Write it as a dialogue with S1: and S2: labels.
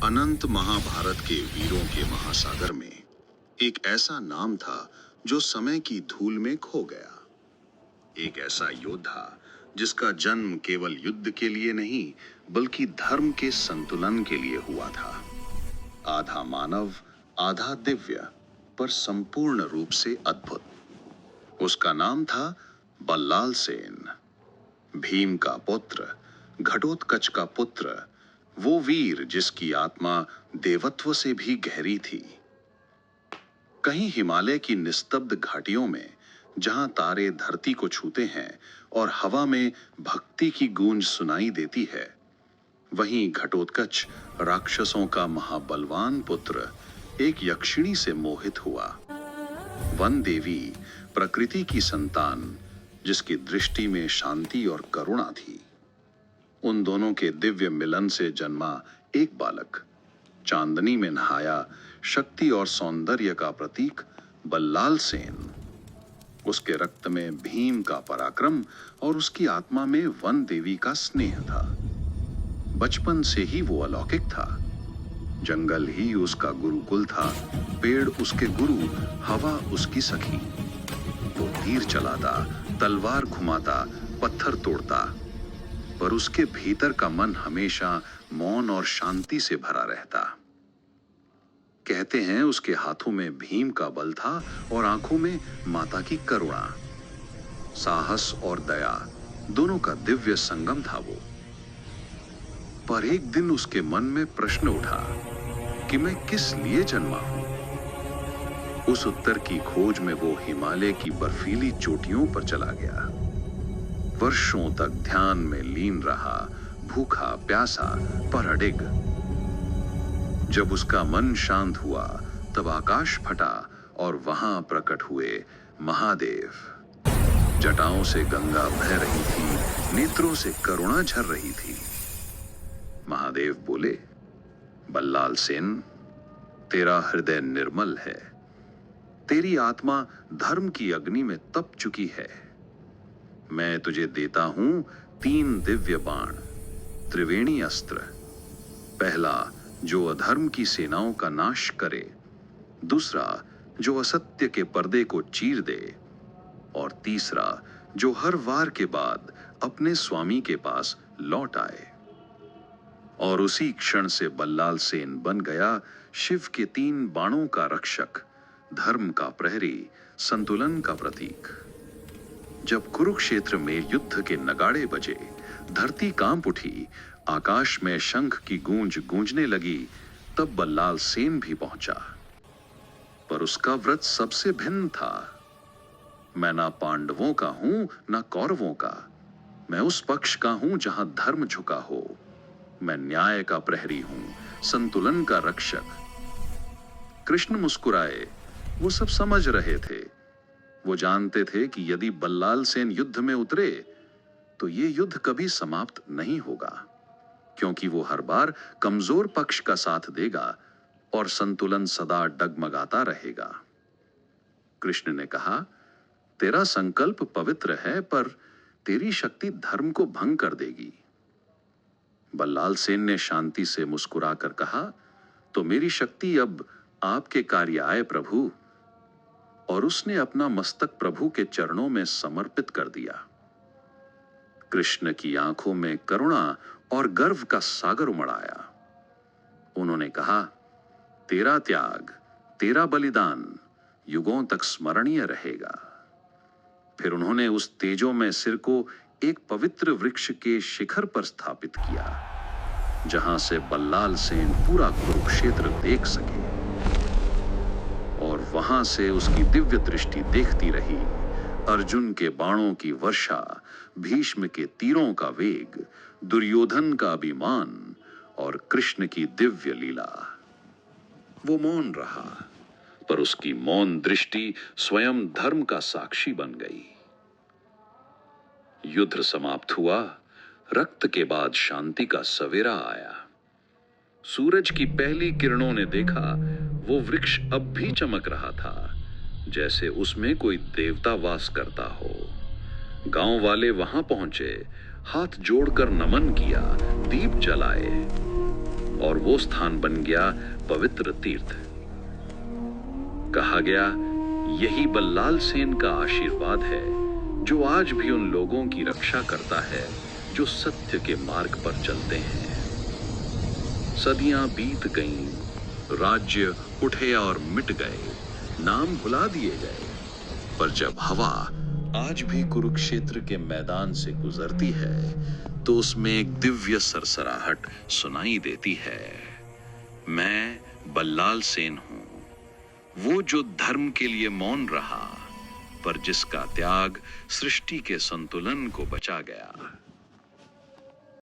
S1: अनंत महाभारत के वीरों के महासागर में एक ऐसा नाम था जो समय की धूल में खो गया। एक ऐसा योद्धा जिसका जन्म केवल युद्ध के लिए नहीं बल्कि धर्म के संतुलन के लिए हुआ था। आधा मानव, आधा दिव्य, पर संपूर्ण रूप से अद्भुत। उसका नाम था बल्लाल सेन। भीम का पुत्र, घटोत्कच का पुत्र, वो वीर जिसकी आत्मा देवत्व से भी गहरी थी। कहीं हिमालय की निस्तब्ध घाटियों में, जहां तारे धरती को छूते हैं और हवा में भक्ति की गूंज सुनाई देती है, वहीं घटोत्कच राक्षसों का महाबलवान पुत्र एक यक्षिणी से मोहित हुआ। वन देवी, प्रकृति की संतान, जिसकी दृष्टि में शांति और करुणा थी। उन दोनों के दिव्य मिलन से जन्मा एक बालक, चांदनी में नहाया शक्ति और सौंदर्य का प्रतीक बल्लाल सेन। उसके रक्त में भीम का पराक्रम और उसकी आत्मा में वन देवी का स्नेह था। बचपन से ही वो अलौकिक था। जंगल ही उसका गुरुकुल था, पेड़ उसके गुरु, हवा उसकी सखी। वो तीर चलाता, तलवार घुमाता, पत्थर तोड़ता, पर उसके भीतर का मन हमेशा मौन और शांति से भरा रहता। कहते हैं उसके हाथों में भीम का बल था और आंखों में माता की करुणा। साहस और दया दोनों का दिव्य संगम था वो। पर एक दिन उसके मन में प्रश्न उठा कि मैं किस लिए जन्मा हूं। उस उत्तर की खोज में वो हिमालय की बर्फीली चोटियों पर चला गया। वर्षों तक ध्यान में लीन रहा, भूखा प्यासा पर अडिग। जब उसका मन शांत हुआ तब आकाश फटा और वहां प्रकट हुए महादेव। जटाओं से गंगा बह रही थी, नेत्रों से करुणा झर रही थी। महादेव बोले, बल्लाल सेन, तेरा हृदय निर्मल है। तेरी आत्मा धर्म की अग्नि में तप चुकी है। मैं तुझे देता हूं 3 दिव्य बाण, त्रिवेणी अस्त्र। पहला जो अधर्म की सेनाओं का नाश करे, दूसरा जो असत्य के पर्दे को चीर दे, और तीसरा जो हर वार के बाद अपने स्वामी के पास लौट आए। और उसी क्षण से बल्लाल सेन बन गया शिव के 3 बाणों का रक्षक, धर्म का प्रहरी, संतुलन का प्रतीक। जब कुरुक्षेत्र में युद्ध के नगाड़े बजे, धरती कांप उठी, आकाश में शंख की गूंज गूंजने लगी, तब बल्लाल सेन भी पहुंचा। पर उसका व्रत सबसे भिन्न था। मैं ना पांडवों का हूं ना कौरवों का। मैं उस पक्ष का हूं जहां धर्म झुका हो। मैं न्याय का प्रहरी हूं, संतुलन का रक्षक। कृष्ण मुस्कुराए। वो सब समझ रहे थे। वो जानते थे कि यदि बल्लाल सेन युद्ध में उतरे तो ये युद्ध कभी समाप्त नहीं होगा, क्योंकि वो हर बार कमजोर पक्ष का साथ देगा और संतुलन सदा डगमगाता रहेगा। कृष्ण ने कहा, तेरा संकल्प पवित्र है, पर तेरी शक्ति धर्म को भंग कर देगी। बल्लाल सेन ने शांति से मुस्कुराकर कहा, तो मेरी शक्ति अब आपके कार्य आए प्रभु। और उसने अपना मस्तक प्रभु के चरणों में समर्पित कर दिया। कृष्ण की आंखों में करुणा और गर्व का सागर उमड़ आया। उन्होंने कहा, तेरा त्याग, तेरा बलिदान युगों तक स्मरणीय रहेगा। फिर उन्होंने उस तेजो में सिर को एक पवित्र वृक्ष के शिखर पर स्थापित किया, जहां से बल्लाल सेन पूरा कुरुक्षेत्र देख सके। और वहां से उसकी दिव्य दृष्टि देखती रही अर्जुन के बाणों की वर्षा, भीष्म के तीरों का वेग, दुर्योधन का अभिमान और कृष्ण की दिव्य लीला। वो मौन रहा, पर उसकी मौन दृष्टि स्वयं धर्म का साक्षी बन गई। युद्ध समाप्त हुआ। रक्त के बाद शांति का सवेरा आया। सूरज की पहली किरणों ने देखा वो वृक्ष अब भी चमक रहा था, जैसे उसमें कोई देवता वास करता हो। गांव वाले वहां पहुंचे, हाथ जोड़कर नमन किया, दीप जलाए। और वो स्थान बन गया पवित्र तीर्थ। कहा गया यही बल्लाल सेन का आशीर्वाद है जो आज भी उन लोगों की रक्षा करता है जो सत्य के मार्ग पर चलते हैं। सदियां बीत गईं, राज्य उठे और मिट गए, नाम भुला दिए गए, पर जब हवा आज भी कुरुक्षेत्र के मैदान से गुजरती है तो उसमें एक दिव्य सरसराहट सुनाई देती है। मैं बल्लाल सेन हूं, वो जो धर्म के लिए मौन रहा, पर जिसका त्याग सृष्टि के संतुलन को बचा गया।